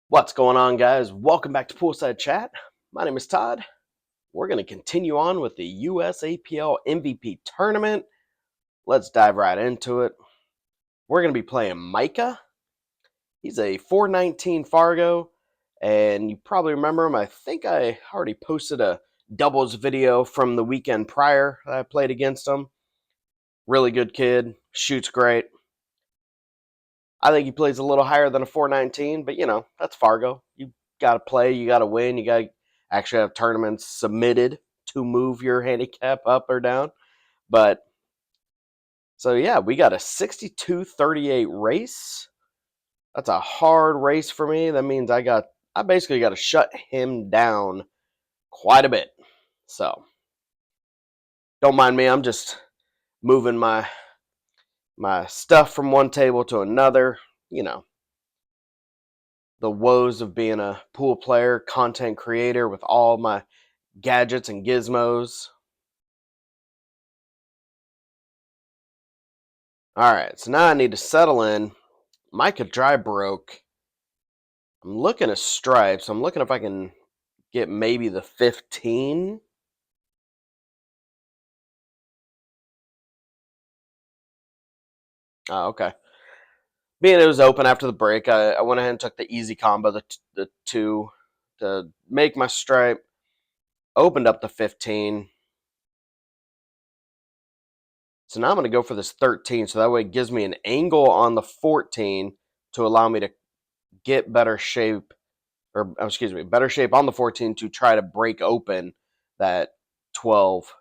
What's going on, guys? Welcome back to Poolside Chat. My name is Todd. We're going to continue on with the USAPL MVP tournament. Let's dive right into it. We're going to be playing Micah. He's a 419 Fargo, and you probably remember him. I think I already posted a doubles video from the weekend prior that I played against him. Really good kid, shoots great. I think he plays a little higher than a 419, but that's Fargo. You got to play, you got to win, you got to actually have tournaments submitted to move your handicap up or down. But so yeah, we got a 62-38 race. That's a hard race for me. That means I basically got to shut him down quite a bit. So don't mind me. I'm just moving my stuff from one table to another. The woes of being a pool player, content creator with all my gadgets and gizmos. All right, so now I need to settle in. Micah dry broke. I'm looking at stripes. I'm looking if I can get maybe the 15. Oh, okay. Being it was open after the break, I went ahead and took the easy combo, the two, to make my stripe. Opened up the 15. So now I'm going to go for this 13, so that way it gives me an angle on the 14 to allow me to get better shape, or excuse me, better shape on the 14 to try to break open that 12.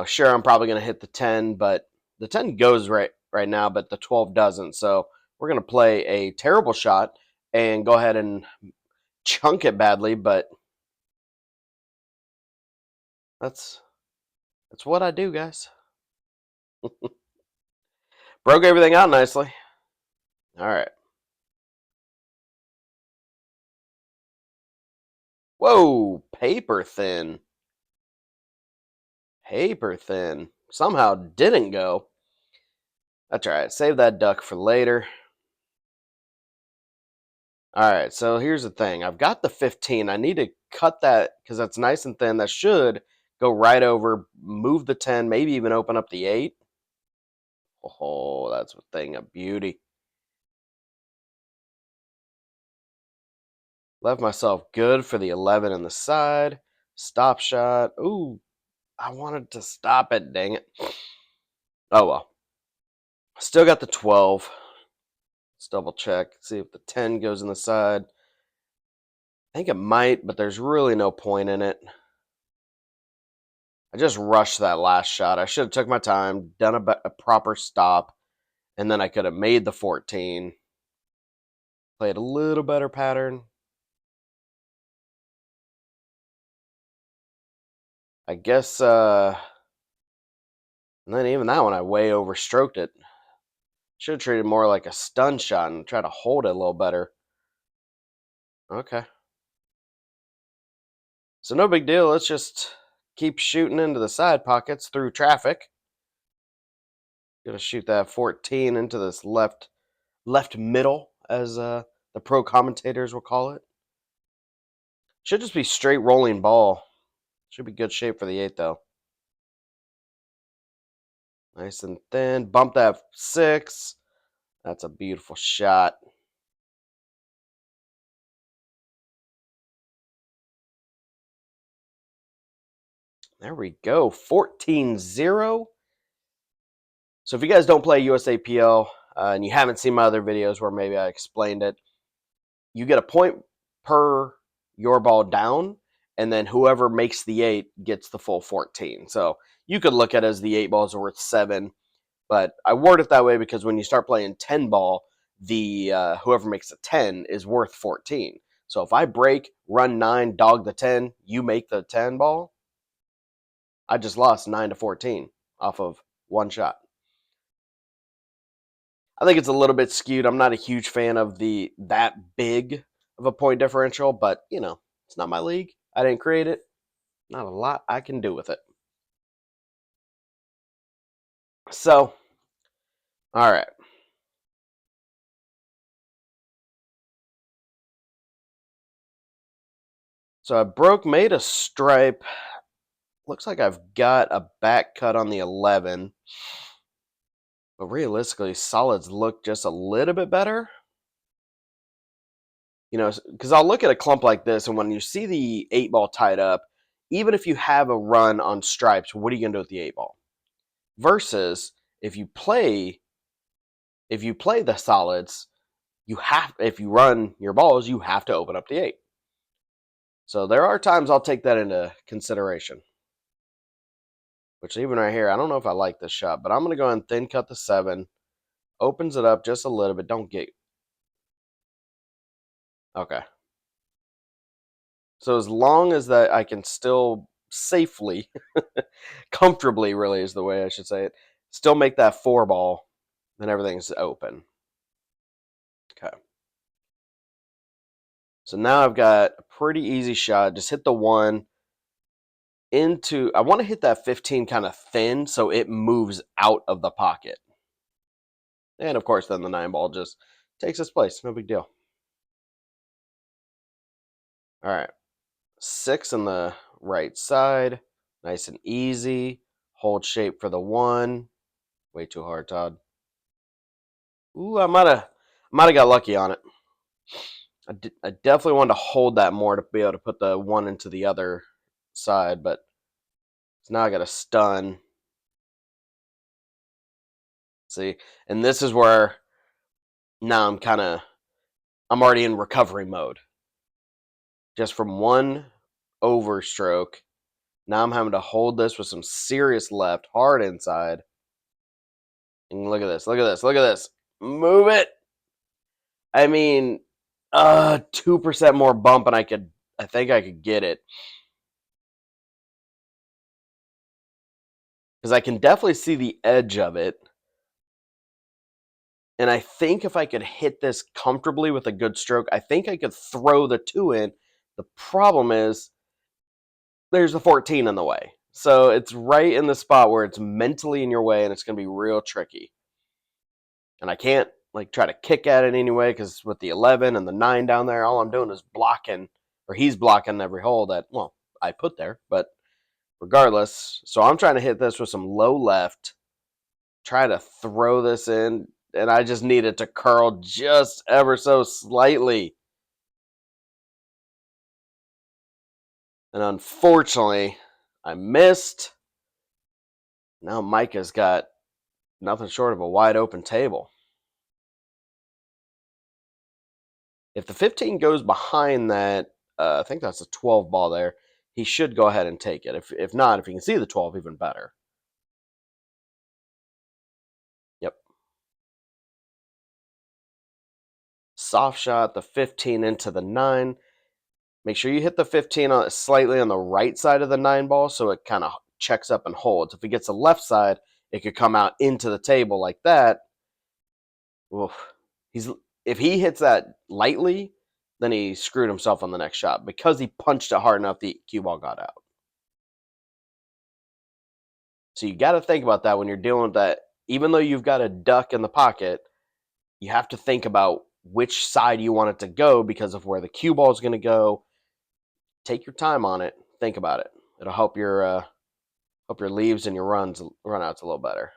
Sure, I'm probably going to hit the 10, but the 10 goes right now, but the 12 doesn't. So we're going to play a terrible shot and go ahead and chunk it badly, but that's what I do, guys. Broke everything out nicely. All right. Whoa, paper thin. Paper thin. Somehow didn't go. That's all right. Save that duck for later. All right, so here's the thing. I've got the 15. I need to cut that because that's nice and thin. That should go right over, move the 10, maybe even open up the 8. Oh, that's a thing of beauty. Left myself good for the 11 in the side. Stop shot. Ooh, I wanted to stop it, dang it. Oh, well. Still got the 12. Let's double check. See if the 10 goes in the side. I think it might, but there's really no point in it. I just rushed that last shot. I should have took my time, done a proper stop, and then I could have made the 14. Played a little better pattern. I guess, and then even that one, I way overstroked it. Should have treated more like a stun shot and try to hold it a little better. Okay. So no big deal. Let's just keep shooting into the side pockets through traffic. Gonna shoot that 14 into this left middle, as the pro commentators will call it. Should just be straight rolling ball. Should be good shape for the 8, though. Nice and thin. Bump that 6. That's a beautiful shot. There we go. 14-0. So if you guys don't play USAPL and you haven't seen my other videos where maybe I explained it, you get a point per your ball down, and then whoever makes the 8 gets the full 14. So you could look at it as the 8 balls are worth 7, but I word it that way because when you start playing 10 ball, the whoever makes a 10 is worth 14. So if I break, run 9, dog the 10, you make the 10 ball, I just lost 9-14 off of one shot. I think it's a little bit skewed. I'm not a huge fan of that big of a point differential, but it's not my league. I didn't create it. Not a lot I can do with it. So, all right. So I made a stripe. Looks like I've got a back cut on the 11. But realistically, solids look just a little bit better. Because I'll look at a clump like this, and when you see the 8-ball tied up, even if you have a run on stripes, what are you going to do with the 8-ball? Versus if you play the solids, if you run your balls, you have to open up the 8. So there are times I'll take that into consideration. Which even right here, I don't know if I like this shot, but I'm going to go ahead and thin cut the 7. Opens it up just a little bit. Don't get... Okay. So as long as that I can still safely, comfortably really is the way I should say it, still make that 4-ball, then everything's open. Okay. So now I've got a pretty easy shot. Just hit the 1 into... I want to hit that 15 kind of thin so it moves out of the pocket. And of course then the 9-ball just takes its place. No big deal. All right. 6 on the right side. Nice and easy. Hold shape for the 1. Way too hard, Todd. Ooh, I might have got lucky on it. I definitely wanted to hold that more to be able to put the 1 into the other side, but now I got a stun. See, and this is where now I'm already in recovery mode. Just from 1 overstroke, now I'm having to hold this with some serious left, hard inside. And look at this, look at this, look at this. Move it. I mean, 2% more bump and I think I could get it. Because I can definitely see the edge of it. And I think if I could hit this comfortably with a good stroke, I think I could throw the 2 in. The problem is there's a 14 in the way. So it's right in the spot where it's mentally in your way and it's going to be real tricky. And I can't try to kick at it anyway because with the 11 and the 9 down there, all I'm doing is blocking, or he's blocking every hole that, well, I put there. But regardless, so I'm trying to hit this with some low left, try to throw this in, and I just need it to curl just ever so slightly. And unfortunately, I missed. Now Micah's got nothing short of a wide open table. If the 15 goes behind that, I think that's a 12 ball there, he should go ahead and take it. If not, if he can see the 12, even better. Yep. Soft shot, the 15 into the 9. Make sure you hit the 15 slightly on the right side of the 9 ball so it kind of checks up and holds. If he gets the left side, it could come out into the table like that. Oof. If he hits that lightly, then he screwed himself on the next shot because he punched it hard enough the cue ball got out. So you got to think about that when you're dealing with that. Even though you've got a duck in the pocket, you have to think about which side you want it to go because of where the cue ball is going to go. Take your time on it. Think about it. It'll help your leaves and your run outs a little better.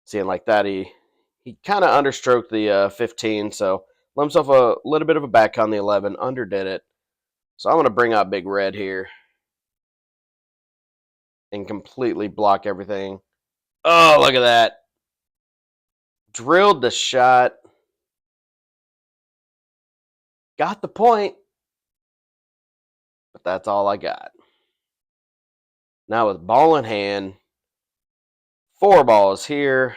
Seeing like that, he kind of understroked the 15, so let himself a little bit of a back on the 11, underdid it. So I'm going to bring out Big Red here and completely block everything. Oh, look at that. Drilled the shot. Got the point. But that's all I got. Now with ball in hand, 4 balls here.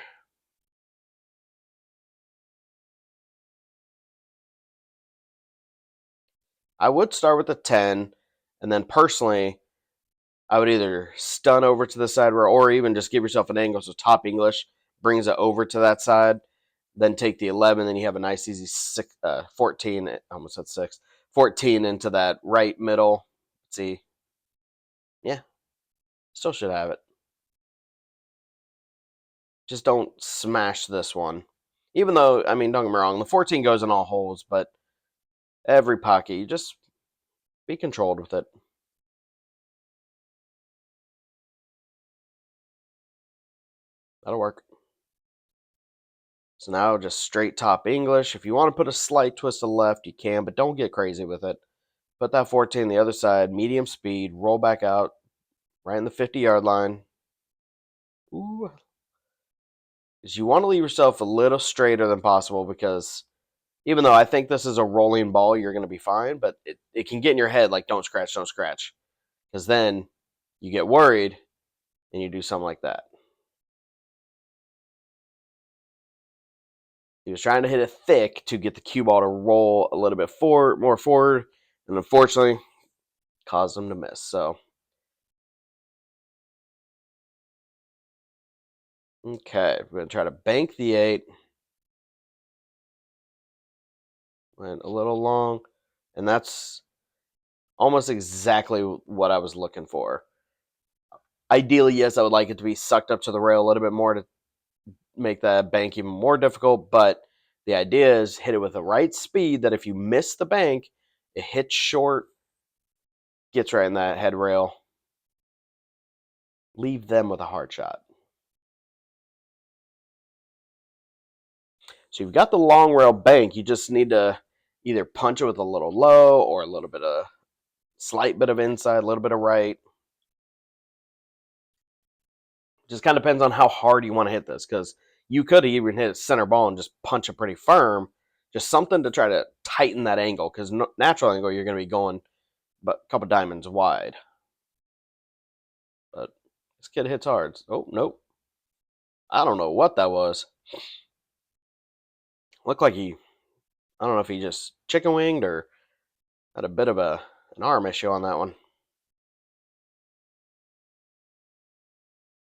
I would start with a 10, and then personally, I would either stun over to the side or even just give yourself an angle so top English brings it over to that side. Then take the 11, then you have a nice easy 14. I almost said 6. 14 into that right middle. Let's see. Yeah, still should have it. Just don't smash this one. Even though, I mean, don't get me wrong, the 14 goes in all holes, but Every pocket. You just be controlled with it. That'll work. So now just straight top English. If you want to put a slight twist to the left, you can, but don't get crazy with it. Put that 14 the other side, medium speed, roll back out, right in the 50-yard line. Ooh. Because you want to leave yourself a little straighter than possible, because even though I think this is a rolling ball, you're going to be fine, but it can get in your head like, don't scratch, don't scratch. Because then you get worried and you do something like that. He was trying to hit it thick to get the cue ball to roll a little bit more forward, and unfortunately caused him to miss. So, okay, we're going to try to bank the 8. Went a little long, and that's almost exactly what I was looking for. Ideally, yes, I would like it to be sucked up to the rail a little bit more to make that bank even more difficult, but the idea is hit it with the right speed that if you miss the bank, it hits short, gets right in that head rail. Leave them with a hard shot. So you've got the long rail bank. You just need to either punch it with a little low or a little bit of slight bit of inside, a little bit of right. Just kind of depends on how hard you want to hit this, because you could even hit a center ball and just punch it pretty firm. Just something to try to tighten that angle, because natural angle you're going to be going but a couple diamonds wide. But this kid hits hard. Oh, nope. I don't know what that was. Looked like I don't know if he just chicken winged or had a bit of an arm issue on that one.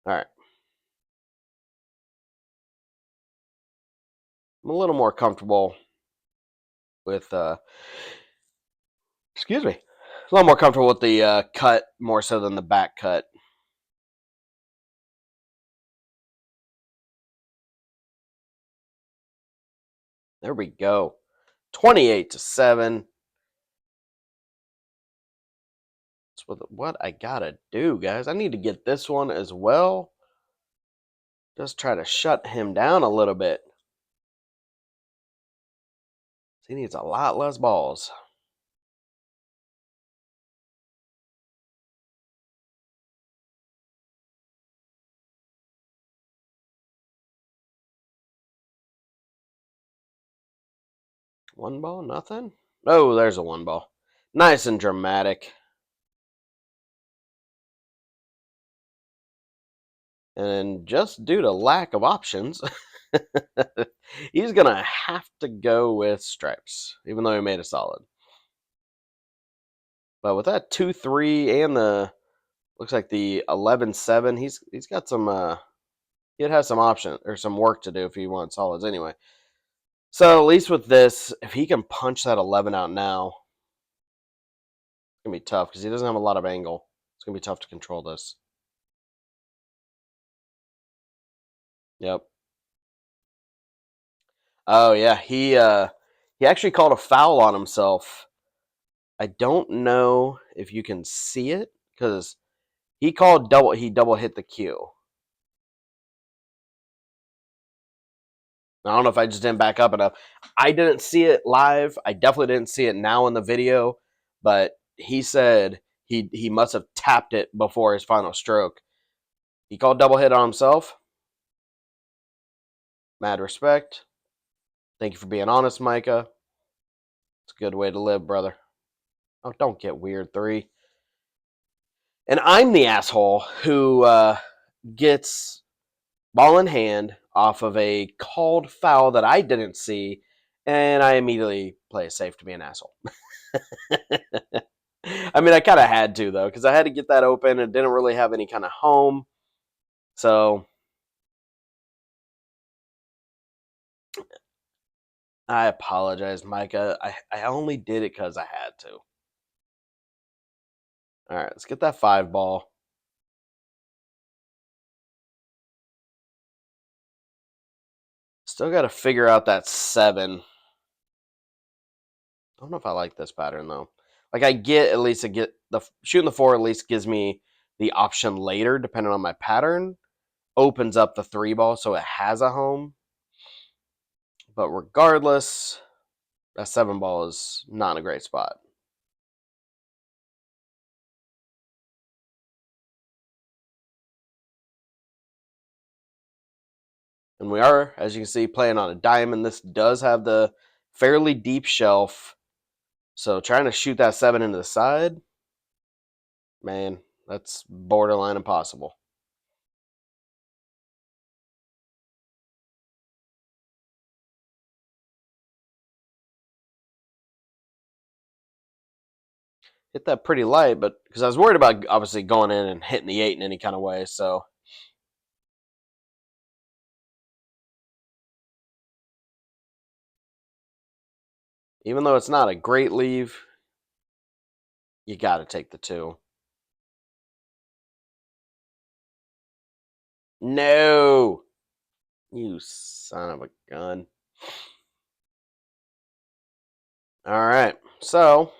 All right. I'm a little more comfortable with, excuse me, a little more comfortable with the cut more so than the back cut. There we go. 28-7. That's what I gotta do, guys. I need to get this one as well. Just try to shut him down a little bit. He needs a lot less balls. One ball, nothing? Oh, there's a one ball. Nice and dramatic. And just due to lack of options, he's going to have to go with stripes, even though he made a solid. But with that 2-3 and the, looks like the 11-7, he's got some, he'd have some option or some work to do if he wants solids anyway. So at least with this, if he can punch that 11 out now, it's going to be tough because he doesn't have a lot of angle. It's going to be tough to control this. Yep. Oh yeah, he actually called a foul on himself. I don't know if you can see it because he double hit the cue. I don't know if I just didn't back up enough. I didn't see it live. I definitely didn't see it now in the video, but he said he must have tapped it before his final stroke. He called double hit on himself. Mad respect. Thank you for being honest, Micah. It's a good way to live, brother. Oh, don't get weird, 3. And I'm the asshole who gets ball in hand off of a called foul that I didn't see, and I immediately play it safe to be an asshole. I mean, I kind of had to, though, because I had to get that open. It didn't really have any kind of home. So I apologize, Micah. I only did it because I had to. All right, let's get that 5 ball. Still got to figure out that 7. I don't know if I like this pattern though. Like I get at least the shooting the 4 at least gives me the option later, depending on my pattern, opens up the 3 ball so it has a home. But regardless, that 7 ball is not in a great spot. And we are, as you can see, playing on a diamond. This does have the fairly deep shelf. So trying to shoot that 7 into the side, man, that's borderline impossible. Hit that pretty light, but because I was worried about obviously going in and hitting the 8 in any kind of way, so. Even though it's not a great leave, you got to take the 2. No! You son of a gun. All right, so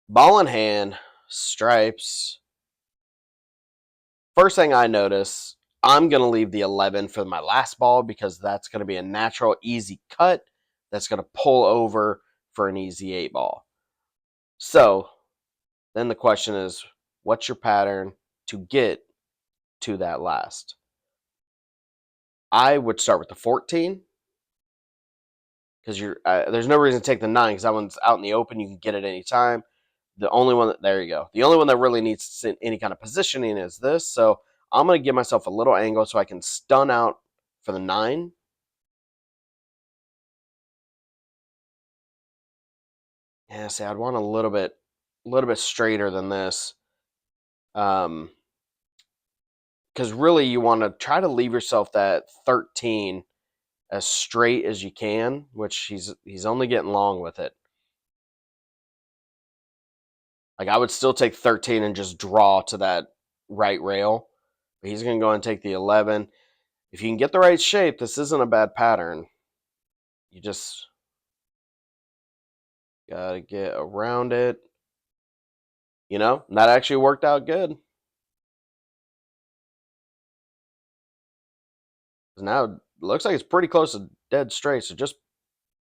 ball in hand, stripes. First thing I notice, I'm going to leave the 11 for my last ball because that's going to be a natural, easy cut that's going to pull over for an easy 8 ball. So then the question is, what's your pattern to get to that last? I would start with the 14 because there's no reason to take the 9 because that one's out in the open. You can get it any time. The only one there you go. The only one that really needs any kind of positioning is this. So I'm going to give myself a little angle so I can stun out for the 9. Yeah, see, I'd want a little bit straighter than this. Because really you want to try to leave yourself that 13 as straight as you can, which he's only getting long with it. Like I would still take 13 and just draw to that right rail. But he's going to go and take the 11. If you can get the right shape, this isn't a bad pattern. You just got to get around it. You know, that actually worked out good. Now it looks like it's pretty close to dead straight, so just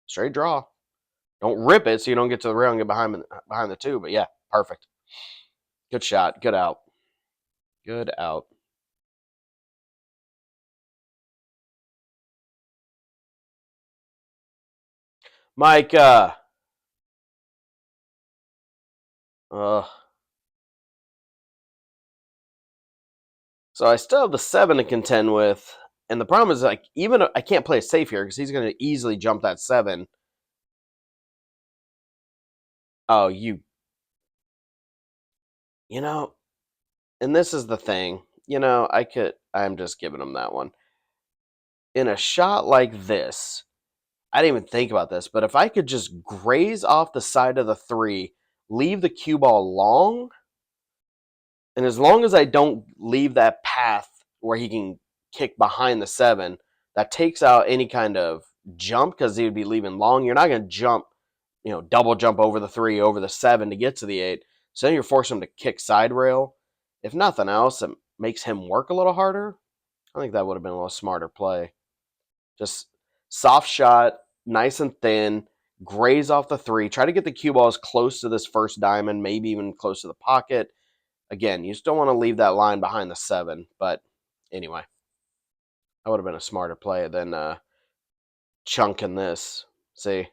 straight draw. Don't rip it so you don't get to the rail and get behind the 2, but yeah, perfect. Good shot. Good out. Good out. Micah. Ugh. So I still have the 7 to contend with, and the problem is like even I can't play it safe here because he's going to easily jump that 7. Oh, you know, and this is the thing. You know, I'm just giving him that one. In a shot like this, I didn't even think about this, but if I could just graze off the side of the 3, leave the cue ball long, and as long as I don't leave that path where he can kick behind the 7, that takes out any kind of jump because he would be leaving long. You're not going to jump, double jump over the 3, over the 7 to get to the 8. So then you're forcing him to kick side rail. If nothing else, it makes him work a little harder. I think that would have been a little smarter play. Just soft shot, nice and thin, graze off the 3. Try to get the cue ball as close to this first diamond, maybe even close to the pocket. Again, you just don't want to leave that line behind the 7. But anyway, that would have been a smarter play than chunking this. See?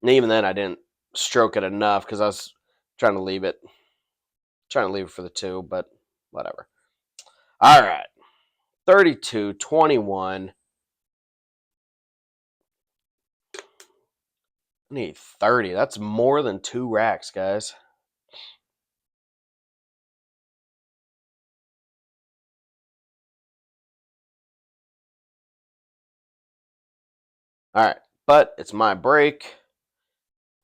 And even then, I didn't stroke it enough because I was trying to leave it for the 2, but whatever. All right. 32-21. I need 30. That's more than 2 racks, guys. All right, but it's my break.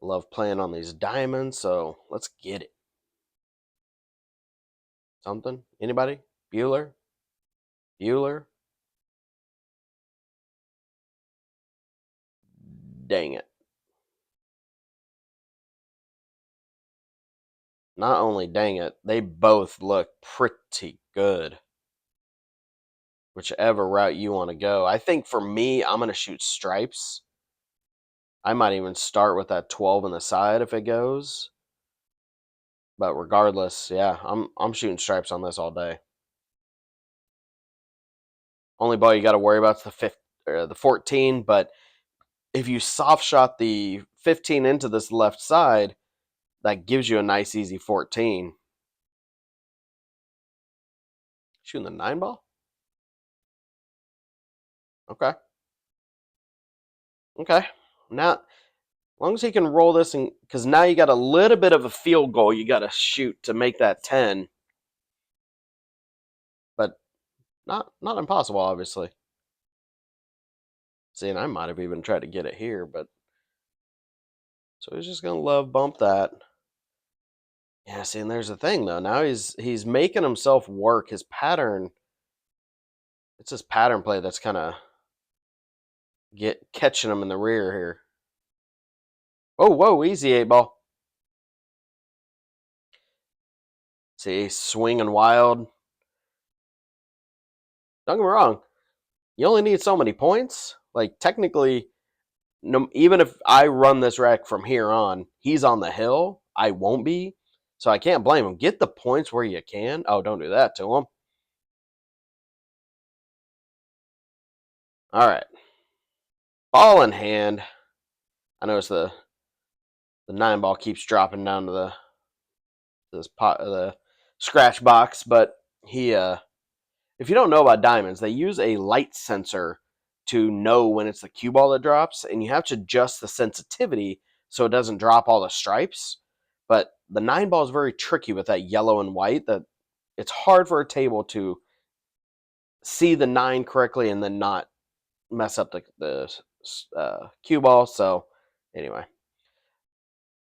Love playing on these diamonds, so let's get it. Something? Anybody? Bueller? Bueller? Dang it. Not only dang it, they both look pretty good. Whichever route you want to go. I think for me, I'm going to shoot stripes. I might even start with that 12 on the side if it goes. But regardless, yeah, I'm shooting stripes on this all day. Only ball you got to worry about is the 14, but if you soft shot the 15 into this left side, that gives you a nice easy 14. Shooting the 9 ball? Okay. Okay. Now, as long as he can roll this, and because now you got a little bit of a field goal you got to shoot to make that 10, but not impossible, obviously. See, and I might have even tried to get it here, but so he's just gonna love bump that. Yeah, see, and there's the thing though. Now he's making himself work. His pattern, it's his pattern play that's kind of catching him in the rear here. Oh, whoa, easy 8 ball. See, swinging wild. Don't get me wrong. You only need so many points. Like technically, no, even if I run this rack from here on, he's on the hill. I won't be, so I can't blame him. Get the points where you can. Oh, don't do that to him. All right, ball in hand. I notice the 9 ball keeps dropping down to the scratch box, but he if you don't know about diamonds, they use a light sensor to know when it's the cue ball that drops, and you have to adjust the sensitivity so it doesn't drop all the stripes. But the 9 ball is very tricky with that yellow and white. That it's hard for a table to see the 9 correctly and then not mess up the cue ball. So anyway,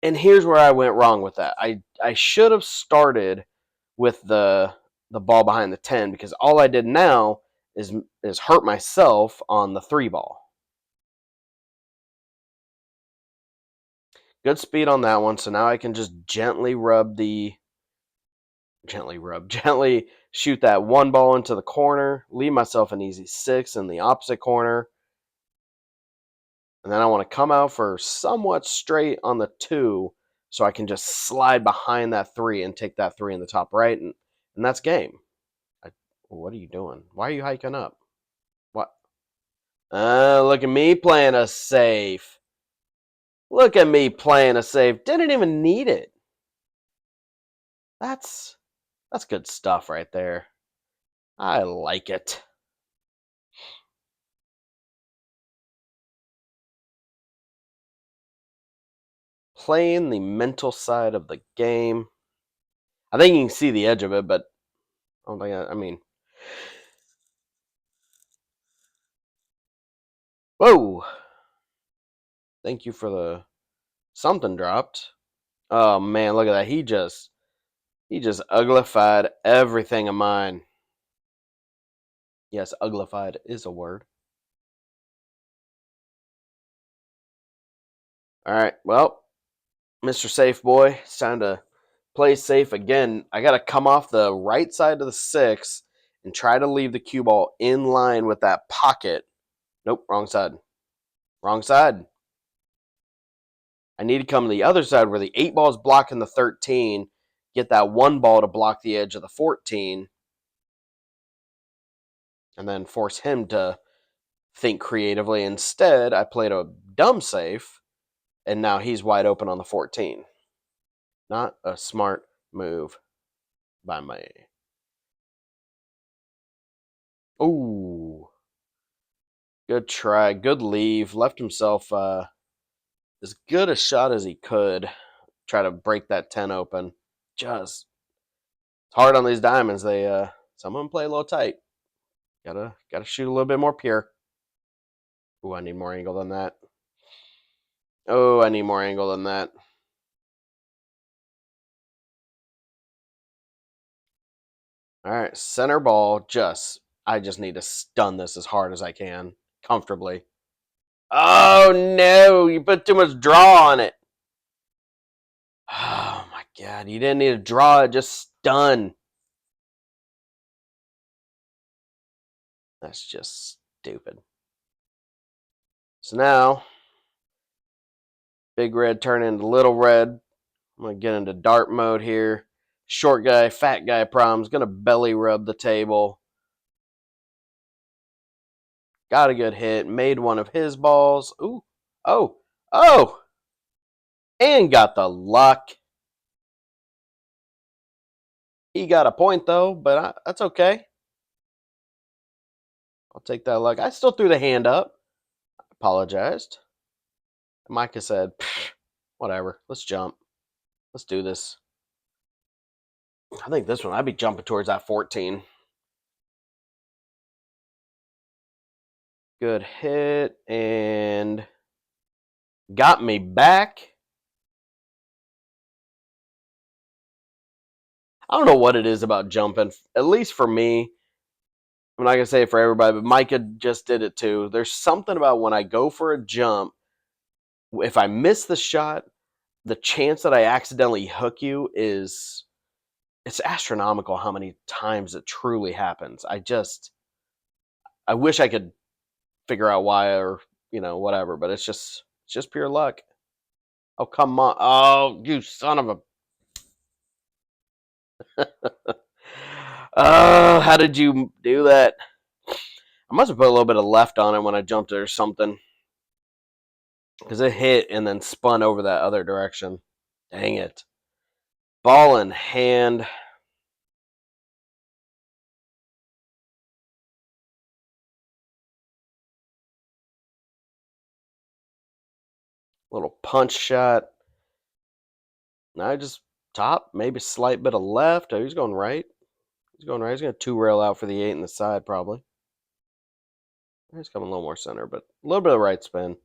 and here's where I went wrong with that. I should have started with the ball behind the 10 because all I did now is hurt myself on the 3 ball. Good speed on that one, so now I can just gently shoot that 1 ball into the corner, leave myself an easy 6 in the opposite corner. And then I want to come out for somewhat straight on the 2 so I can just slide behind that 3 and take that 3 in the top right, and that's game. What are you doing? Why are you hiking up? What? Look at me playing a safe. Look at me playing a safe. Didn't even need it. That's good stuff right there. I like it. Playing the mental side of the game. I think you can see the edge of it, but I don't think I mean, whoa! Thank you for the something dropped. Oh man, look at that. He just uglified everything of mine. Yes, uglified is a word. All right, well, Mr. Safe Boy, it's time to play safe again. I got to come off the right side of the 6 and try to leave the cue ball in line with that pocket. Nope, wrong side. Wrong side. I need to come to the other side where the 8 ball is blocking the 13, get that 1 ball to block the edge of the 14, and then force him to think creatively. Instead, I played a dumb safe, and now he's wide open on the 14. Not a smart move by me. Ooh. Good try. Good leave. Left himself as good a shot as he could. Try to break that 10 open. Just it's hard on these diamonds. They some of them play a little tight. Gotta shoot a little bit more pure. Ooh, I need more angle than that. Oh, I need more angle than that. All right, center ball. I just need to stun this as hard as I can, comfortably. Oh no, you put too much draw on it. Oh my god, you didn't need to draw it, just stun. That's just stupid. So now, big red turn into little red. I'm going to get into dart mode here. Short guy, fat guy problems. Going to belly rub the table. Got a good hit. Made one of his balls. Ooh. Oh. Oh. And got the luck. He got a point, though, but that's okay. I'll take that luck. I still threw the hand up. Apologized. Micah said, whatever. Let's jump. Let's do this. I think this one, I'd be jumping towards that 14. Good hit. And got me back. I don't know what it is about jumping. At least for me, I'm not gonna say it for everybody, but Micah just did it too. There's something about when I go for a jump, if I miss the shot, the chance that I accidentally hook you is it's astronomical how many times it truly happens. I wish I could figure out why or whatever, but it's just pure luck. Oh come on. Oh, you son of a Oh, how did you do that? I must have put a little bit of left on it when I jumped it or something. Because it hit and then spun over that other direction. Dang it. Ball in hand. Little punch shot. Now I just top, maybe slight bit of left. Oh, he's going right. He's going right. He's going to two rail out for the 8 in the side, probably. He's coming a little more center, but a little bit of right spin.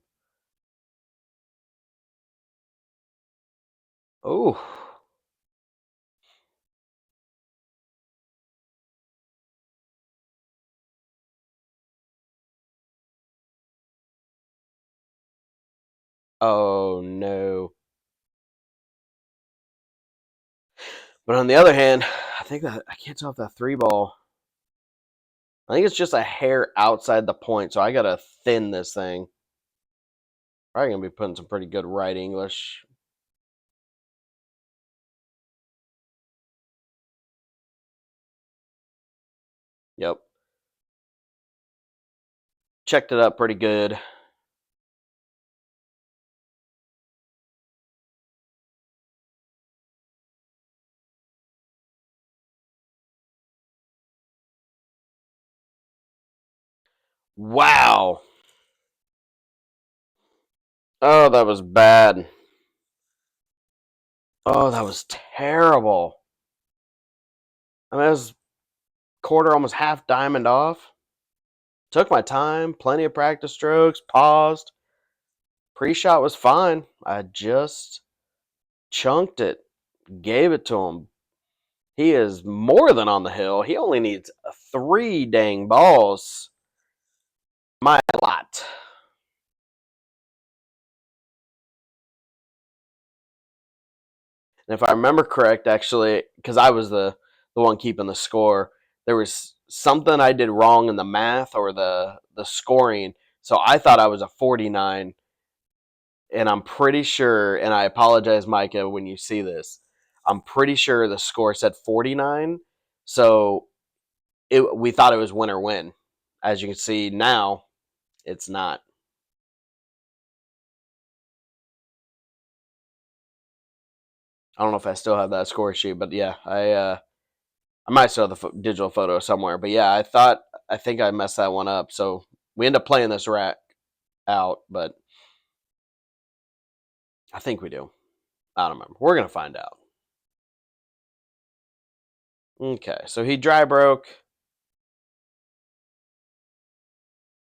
Oh. Oh, no. But on the other hand, I think that I can't tell if that 3 ball. I think it's just a hair outside the point, so I got to thin this thing. Probably going to be putting some pretty good right English. Yep. Checked it up pretty good. Wow. Oh, that was bad. Oh, that was terrible. I mean, it was quarter, almost half diamond off. Took my time, plenty of practice strokes, paused. Pre-shot was fine. I just chunked it, gave it to him. He is more than on the hill. He only needs 3 dang balls. My lot. And if I remember correct, actually, because I was the one keeping the score, there was something I did wrong in the math or the scoring. So I thought I was a 49, and I'm pretty sure, and I apologize, Micah, when you see this, I'm pretty sure the score said 49. So we thought it was win or win. As you can see now, it's not. I don't know if I still have that score sheet, but yeah, I might still have the digital photo somewhere. But yeah, I think I messed that one up. So we end up playing this rack out, but I think we do. I don't remember. We're gonna find out. Okay, so he dry broke.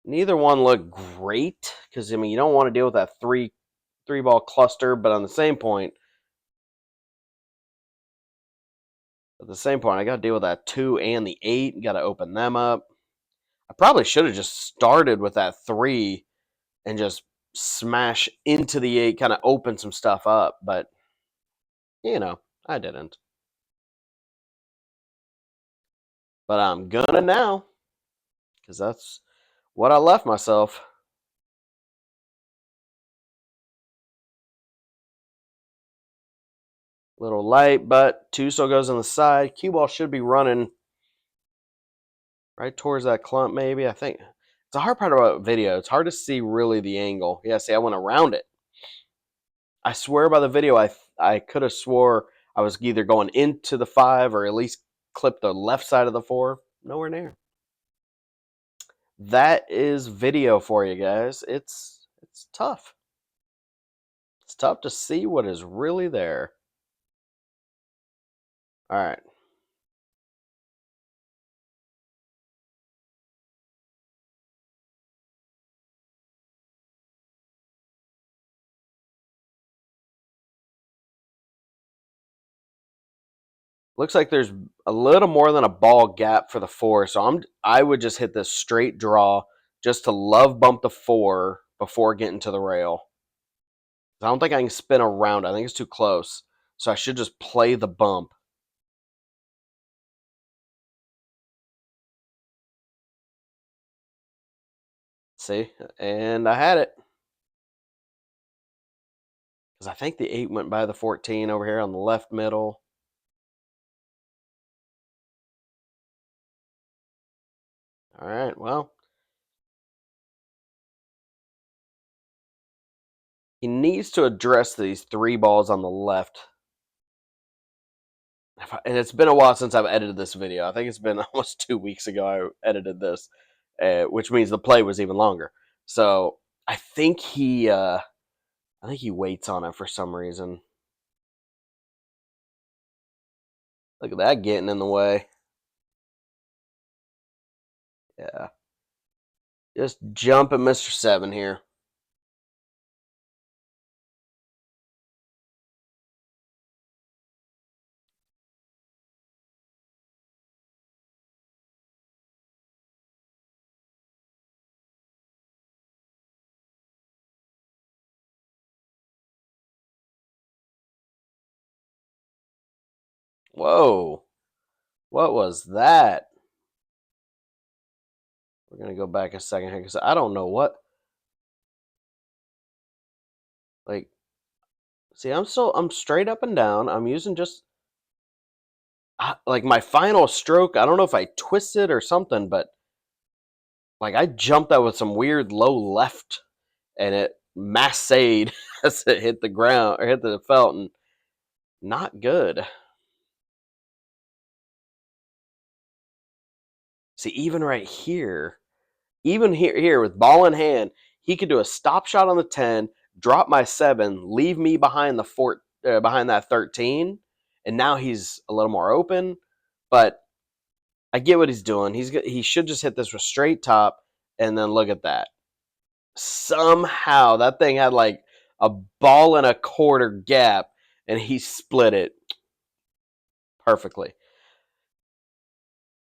Neither one looked great because I mean you don't want to deal with that three ball cluster, but on the same point, I got to deal with that 2 and the 8. Got to open them up. I probably should have just started with that 3 and just smash into the 8, kind of open some stuff up. But, you know, I didn't. But I'm gonna now, because that's what I left myself. Little light, but 2 still goes on the side. Cue ball should be running right towards that clump, maybe. I think it's a hard part about video. It's hard to see really the angle. Yeah, see, I went around it. I swear by the video, I could have swore I was either going into the 5 or at least clip the left side of the 4. Nowhere near. That is video for you guys. It's tough. It's tough to see what is really there. All right. Looks like there's a little more than a ball gap for the 4, so I would just hit this straight draw just to love bump the 4 before getting to the rail. I don't think I can spin around. I think it's too close, so I should just play the bump. See, and I had it because I think the 8 went by the 14 over here on the left middle. All right, well, he needs to address these 3 balls on the left. And it's been a while since I've edited this video. I think it's been almost 2 weeks ago I edited this, which means the play was even longer. So I think he waits on it for some reason. Look at that getting in the way. Yeah, just jump at Mr. 7 here. Whoa. What was that? We're going to go back a second here because I don't know what. Like, see, I'm straight up and down. I'm using just like my final stroke. I don't know if I twisted or something, but like I jumped that with some weird low left and it massaged as it hit the ground or hit the felt, and not good. See, even right here, even here with ball in hand, he could do a stop shot on the 10, drop my 7, leave me behind the behind that 13, and now he's a little more open. But I get what he's doing. He should just hit this with straight top, and then look at that. Somehow that thing had like a ball and a quarter gap, and he split it perfectly.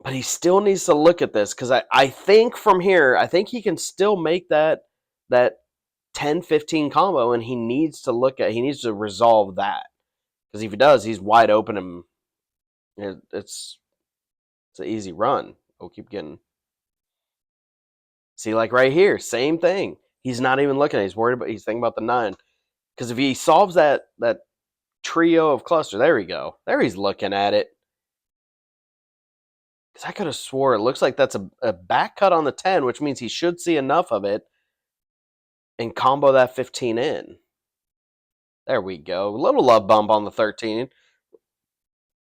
But he still needs to look at this because I think from here, I think he can still make that 10-15 combo, and he needs to resolve that. Because if he does, he's wide open, and it's an easy run. We'll keep getting. See, like right here, same thing. He's not even looking at it. He's thinking about the 9. Because if he solves that trio of cluster, there we go. There he's looking at it. Because I could have swore it looks like that's a back cut on the 10, which means he should see enough of it and combo that 15 in. There we go. Little love bump on the 13.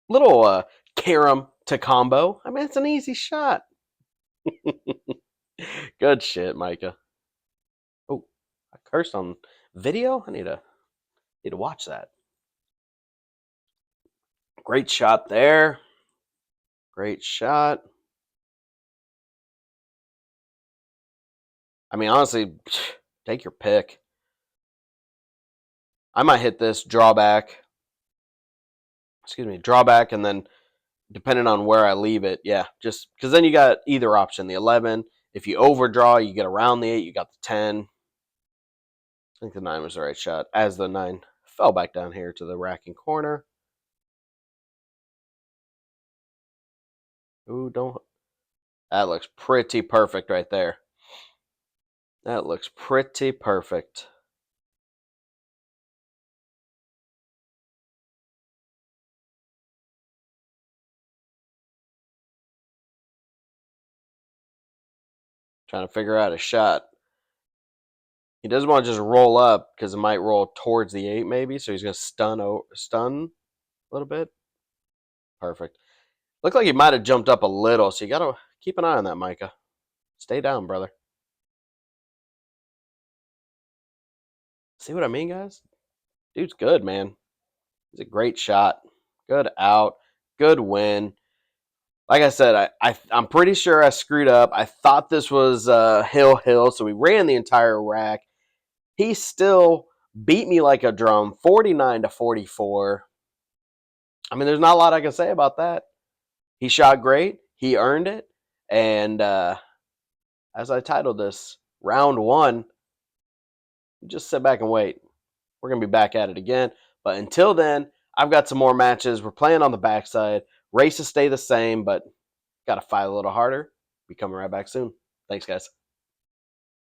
Little carom to combo. I mean, it's an easy shot. Good shit, Micah. Oh, I cursed on video? I need to watch that. Great shot there. Great shot. I mean, honestly, take your pick. I might hit this drawback. Drawback, and then depending on where I leave it, yeah, just because then you got either option. The 11, if you overdraw, you get around the 8, you got the 10. I think the 9 was the right shot, as the 9 fell back down here to the racking corner. Ooh, don't. That looks pretty perfect right there. That looks pretty perfect. Trying to figure out a shot. He doesn't want to just roll up because it might roll towards the 8 maybe, so he's going to stun a little bit. Perfect. Looked like he might have jumped up a little, so you got to keep an eye on that, Micah. Stay down, brother. See what I mean, guys? Dude's good, man. He's a great shot. Good out. Good win. Like I said, I'm pretty sure I screwed up. I thought this was hill, so we ran the entire rack. He still beat me like a drum, 49-44. I mean, there's not a lot I can say about that. He shot great. He earned it. And as I titled this, round 1, just sit back and wait. We're going to be back at it again. But until then, I've got some more matches. We're playing on the backside. Races stay the same, but got to fight a little harder. Be coming right back soon. Thanks, guys.